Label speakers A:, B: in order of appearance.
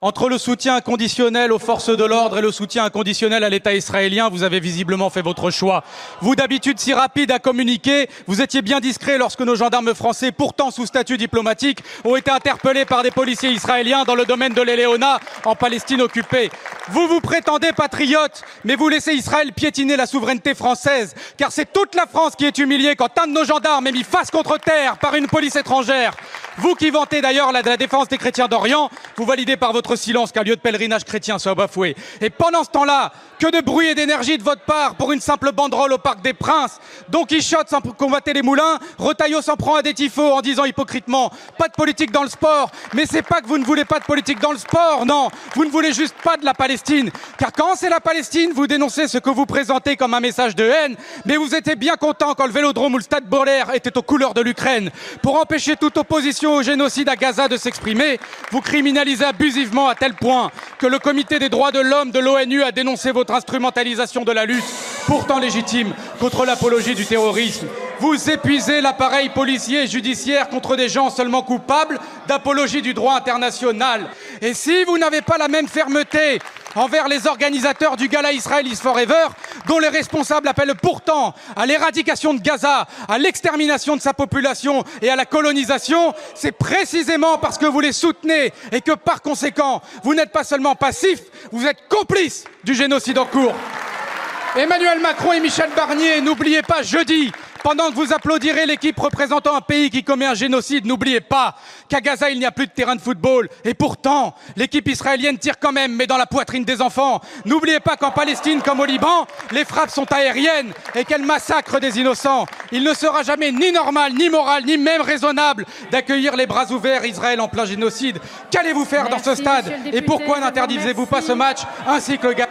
A: Entre le soutien inconditionnel aux forces de l'ordre et le soutien inconditionnel à l'État israélien, vous avez visiblement fait votre choix. Vous, d'habitude si rapide à communiquer, vous étiez bien discret lorsque nos gendarmes français, pourtant sous statut diplomatique, ont été interpellés par des policiers israéliens dans le domaine de l'Eléona, en Palestine occupée. Vous vous prétendez patriote, mais vous laissez Israël piétiner la souveraineté française, car c'est toute la France qui est humiliée quand un de nos gendarmes est mis face contre terre par une police étrangère. Vous qui vantez d'ailleurs la défense des chrétiens d'Orient, vous validez par votre silence qu'un lieu de pèlerinage chrétien soit bafoué. Et pendant ce temps-là, que de bruit et d'énergie de votre part pour une simple banderole au Parc des Princes. Don Quichotte sans combattre les moulins, Retailleau s'en prend à des tifos en disant hypocritement « pas de politique dans le sport ». Mais c'est pas que vous ne voulez pas de politique dans le sport, non, vous ne voulez juste pas de la Palestine. Car quand c'est la Palestine, vous dénoncez ce que vous présentez comme un message de haine, mais vous étiez bien content quand le Vélodrome ou le Stade Bollaert étaient aux couleurs de l'Ukraine. Pour empêcher toute opposition au génocide à Gaza de s'exprimer, vous criminalisez abusivement à tel point que le Comité des droits de l'homme de l'ONU a dénoncé votre instrumentalisation de la lutte, pourtant légitime, contre l'apologie du terrorisme. Vous épuisez l'appareil policier et judiciaire contre des gens seulement coupables d'apologie du droit international. Et si vous n'avez pas la même fermeté envers les organisateurs du gala Israel is Forever, dont les responsables appellent pourtant à l'éradication de Gaza, à l'extermination de sa population et à la colonisation, c'est précisément parce que vous les soutenez et que par conséquent, vous n'êtes pas seulement passifs, vous êtes complices du génocide en cours. Emmanuel Macron et Michel Barnier, n'oubliez pas jeudi, pendant que vous applaudirez l'équipe représentant un pays qui commet un génocide, n'oubliez pas qu'à Gaza, il n'y a plus de terrain de football. Et pourtant, l'équipe israélienne tire quand même, mais dans la poitrine des enfants. N'oubliez pas qu'en Palestine, comme au Liban, les frappes sont aériennes et qu'elles massacrent des innocents. Il ne sera jamais ni normal, ni moral, ni même raisonnable d'accueillir les bras ouverts Israël en plein génocide. Qu'allez-vous faire dans ce stade? Et pourquoi n'interdisez-vous pas ce match ainsi que le gala?